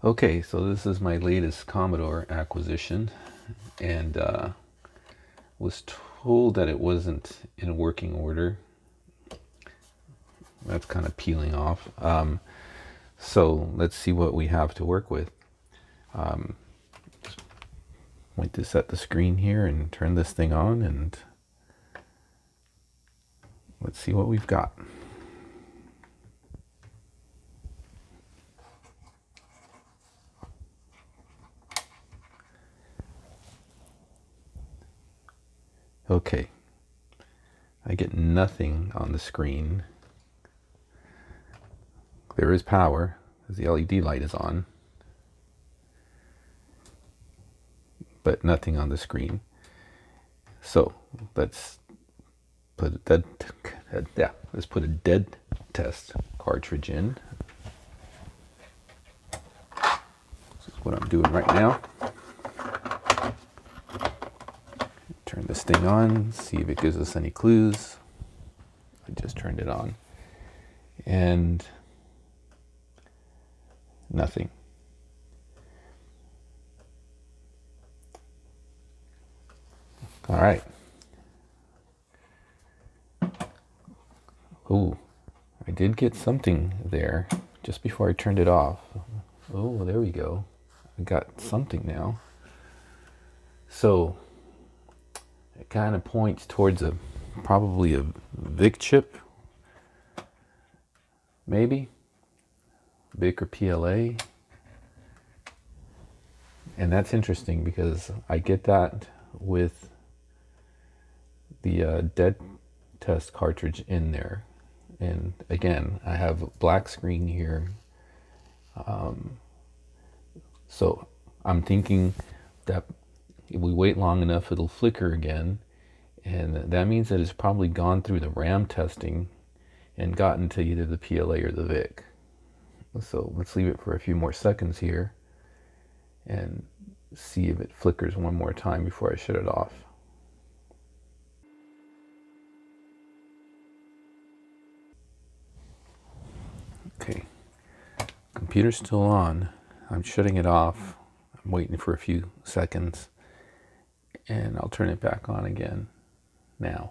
Okay, so this is my latest Commodore acquisition, and was told that it wasn't in working order. That's kind of peeling off. So let's see what we have to work with. Point this at the screen here and turn this thing on, and let's see what we've got. Okay, I get nothing on the screen. There is power, as the LED light is on, but nothing on the screen. So let's put a dead test cartridge in. This is what I'm doing right now. Turn this thing on, see if it gives us any clues. I just turned it on, and nothing. All right. Oh, I did get something there just before I turned it off. Oh, there we go. I got something now. So it kind of points towards probably a VIC chip, maybe VIC or PLA. And that's interesting because I get that with the dead test cartridge in there. And again, I have a black screen here. So I'm thinking that if we wait long enough, it'll flicker again. And that means that it's probably gone through the RAM testing and gotten to either the PLA or the VIC. So let's leave it for a few more seconds here and see if it flickers one more time before I shut it off. Okay, computer's still on. I'm shutting it off. I'm waiting for a few seconds, and I'll turn it back on again now.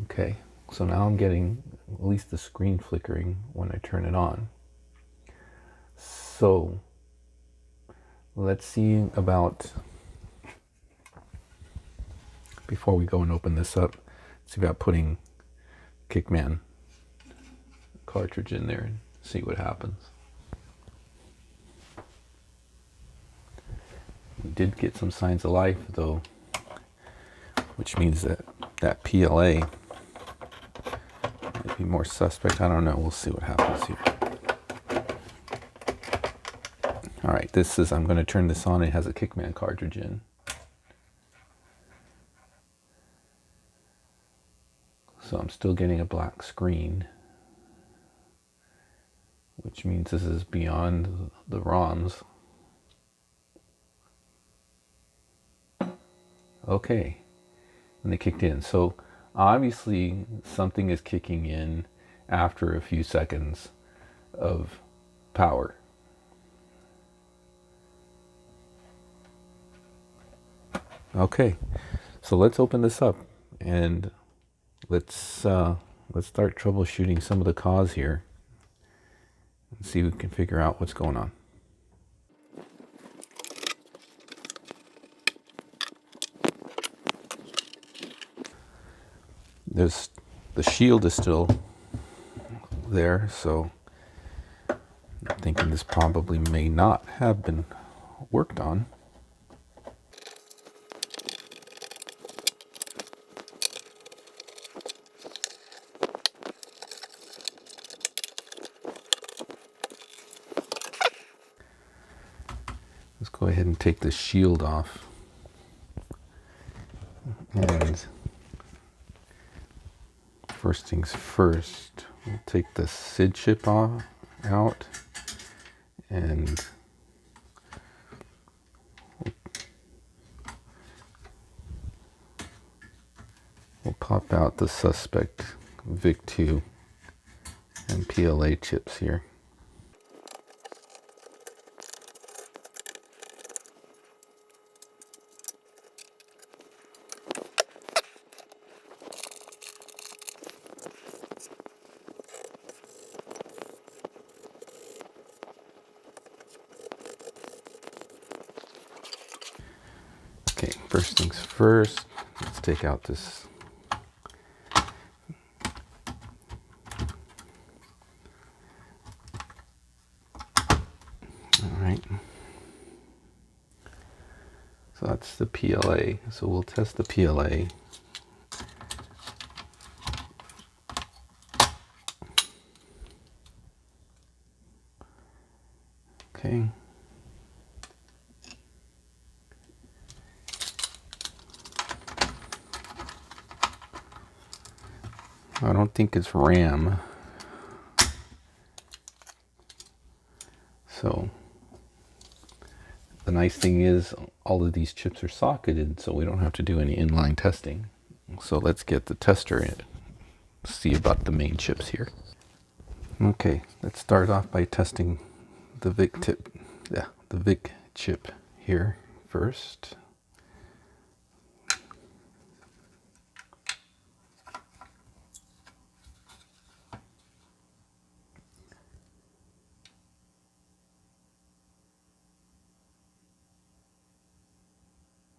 Okay, so now I'm getting at least the screen flickering when I turn it on. So let's see about, before we go and open this up, see about putting Kickman cartridge in there and see what happens. We did get some signs of life though, which means that that PLA might be more suspect. I don't know. We'll see what happens here. All right, I'm going to turn this on. It has a Kickman cartridge in. So I'm still getting a black screen, which means this is beyond the ROMs. Okay, and they kicked in. So obviously something is kicking in after a few seconds of power. Okay, so let's open this up and let's start troubleshooting some of the cause here and see if we can figure out what's going on. The shield is still there, so I'm thinking this probably may not have been worked on. Let's go ahead and take the shield off. And first things first, we'll take the SID chip out and we'll pop out the suspect VIC2 and PLA chips here. first things first, let's take out this Alright, so that's the PLA. So we'll test the PLA. Okay. I don't think it's RAM. So the nice thing is all of these chips are socketed, so we don't have to do any inline testing. So let's get the tester in, see about the main chips here. Okay, let's start off by testing the the VIC chip here first.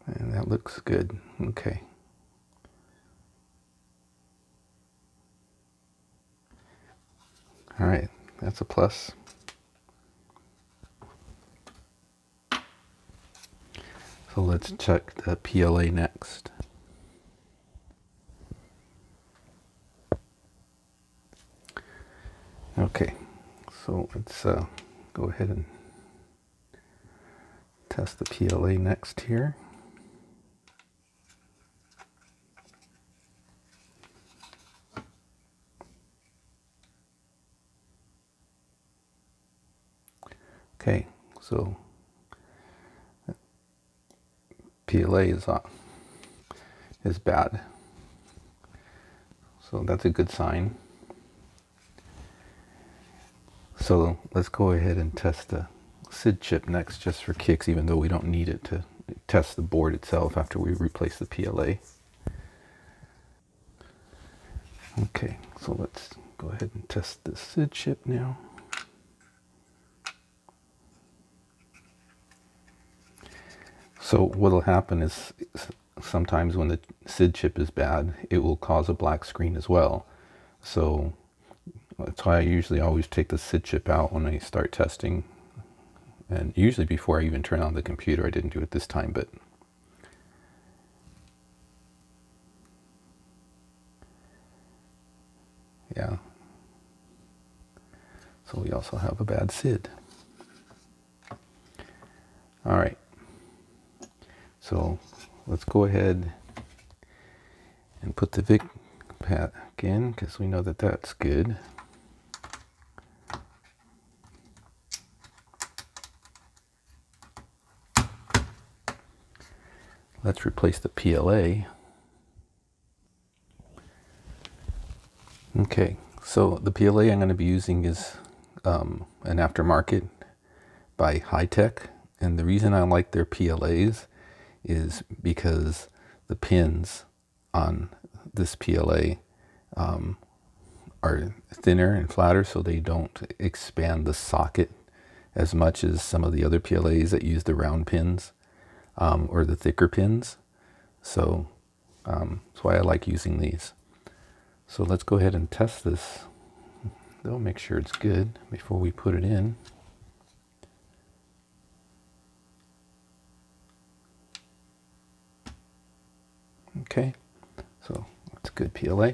And that looks good. Okay. All right, that's a plus. So let's check the PLA next. Okay, so let's go ahead and test the PLA next here. Okay, so PLA is bad. So that's a good sign. So let's go ahead and test the SID chip next, just for kicks, even though we don't need it to test the board itself after we replace the PLA. Okay, so let's go ahead and test the SID chip now. So what'll happen is sometimes when the SID chip is bad, it will cause a black screen as well. So that's why I usually always take the SID chip out when I start testing. And usually before I even turn on the computer. I didn't do it this time, but yeah. So we also have a bad SID. All right. So let's go ahead and put the VIC back in, because we know that that's good. Let's replace the PLA. Okay, so the PLA I'm going to be using is an aftermarket by High-Tech, and the reason I like their PLAs is because the pins on this PLA are thinner and flatter, so they don't expand the socket as much as some of the other PLAs that use the round pins or the thicker pins. So that's why I like using these. So let's go ahead and test this, though, make sure it's good before we put it in. Okay, so that's good PLA.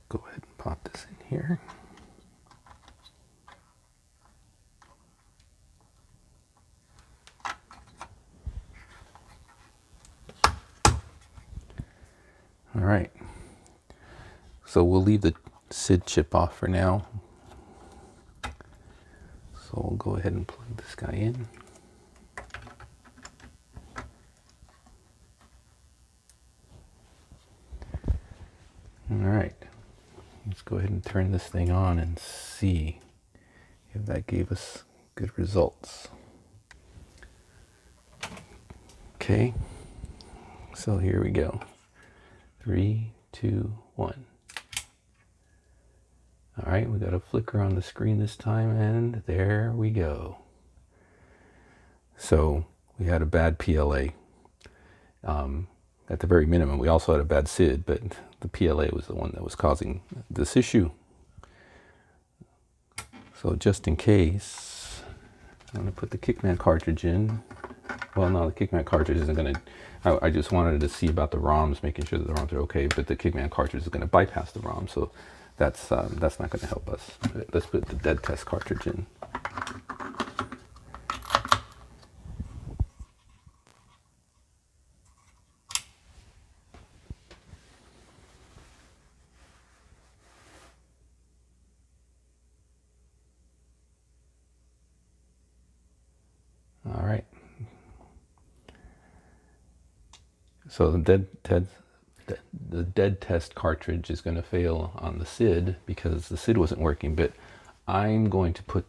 Go ahead and pop this in here. All right, so we'll leave the SID chip off for now. So we'll go ahead and plug this guy in. All right, let's go ahead and turn this thing on and see if that gave us good results. Okay, so here we go. 3, 2, 1. All right, we got a flicker on the screen this time, and there we go. So we had a bad PLA. At the very minimum, we also had a bad SID, but the PLA was the one that was causing this issue. So just in case, I'm going to put the Kickman cartridge in. Well, no, the Kickman cartridge isn't going to... I just wanted to see about the ROMs, making sure that the ROMs are okay, but the Kickman cartridge is going to bypass the ROM, so that's not going to help us. Let's put the dead test cartridge in. All right. So the dead test cartridge is going to fail on the SID because the SID wasn't working, but I'm going to put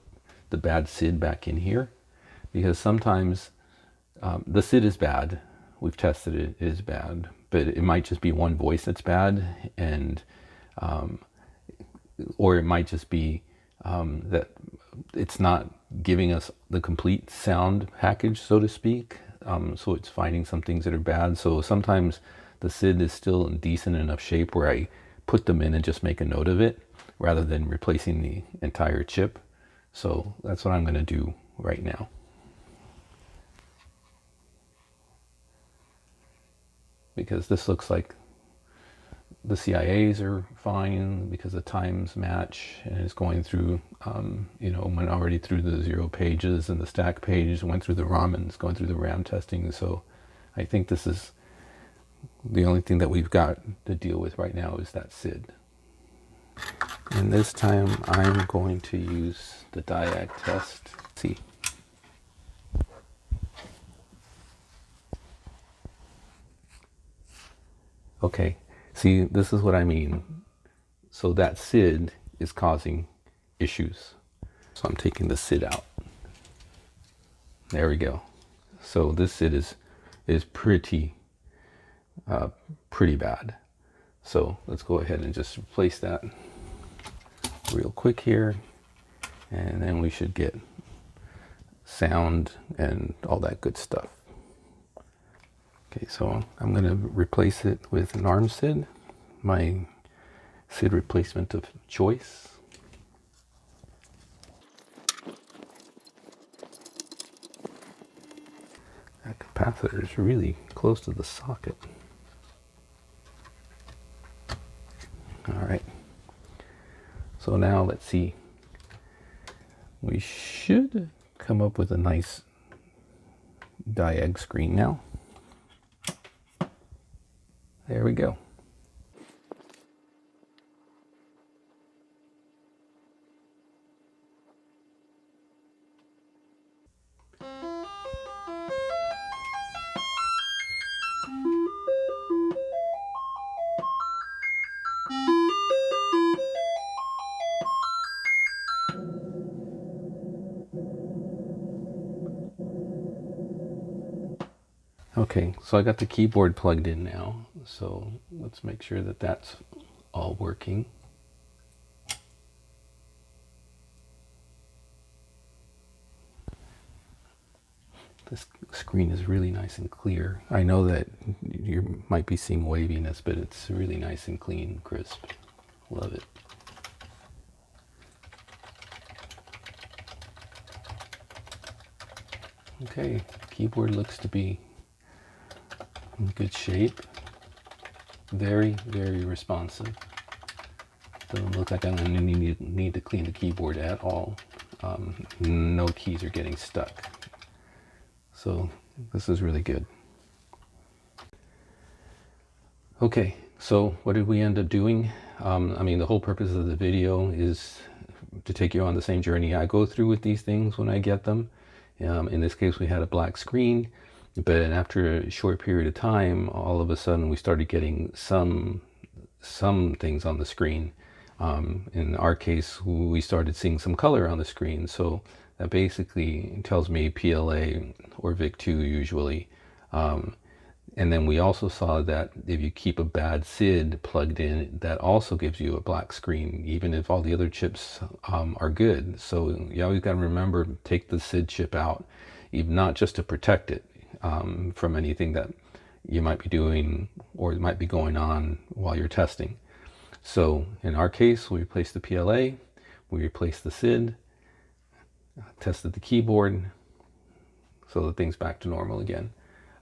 the bad SID back in here because sometimes the SID is bad. We've tested it, it is bad, but it might just be one voice that's bad, and or it might just be that it's not giving us the complete sound package, so to speak. So it's finding some things that are bad. So sometimes the SID is still in decent enough shape where I put them in and just make a note of it rather than replacing the entire chip. So that's what I'm going to do right now. Because this looks like the CIAs are fine because the times match, and it's going through, you know, went already through the 0 pages and the stack pages, went through the ROM, and it's going through the RAM testing. So I think this is the only thing that we've got to deal with right now is that SID. And this time I'm going to use the diag test. Let's see. Okay. See, this is what I mean. So that SID is causing issues. So I'm taking the SID out. There we go. So this SID is pretty bad. So let's go ahead and just replace that real quick here, and then we should get sound and all that good stuff. Okay, so I'm going to replace it with an ARM SID, my SID replacement of choice. That capacitor is really close to the socket. All right. So now let's see. We should come up with a nice diag screen now. There we go. Okay, so I got the keyboard plugged in now, so let's make sure that that's all working. This screen is really nice and clear. I know that you might be seeing waviness, but it's really nice and clean, crisp. Love it. Okay, keyboard looks to be in good shape. Very, very responsive. Doesn't look like I'm going to need to clean the keyboard at all. No keys are getting stuck. So this is really good. Okay, so what did we end up doing? I mean, the whole purpose of the video is to take you on the same journey I go through with these things when I get them. In this case, we had a black screen, but after a short period of time, all of a sudden we started getting some things on the screen. In our case, we started seeing some color on the screen. So that basically tells me PLA or VIC2 usually. And then we also saw that if you keep a bad SID plugged in, that also gives you a black screen, even if all the other chips are good. So you always got to remember, take the SID chip out, even not just to protect it from anything that you might be doing or might be going on while you're testing. So in our case, we replaced the PLA, we replaced the SID, tested the keyboard, so the thing's back to normal again.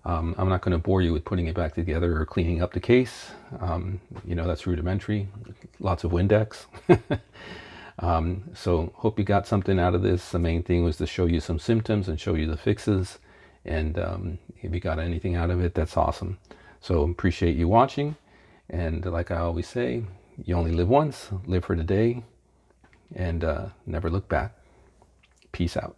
I'm not going to bore you with putting it back together or cleaning up the case. You know, that's rudimentary. Lots of Windex. So hope you got something out of this. The main thing was to show you some symptoms and show you the fixes. And if you got anything out of it, that's awesome. So appreciate you watching. And like I always say, you only live once. Live for today and never look back. Peace out.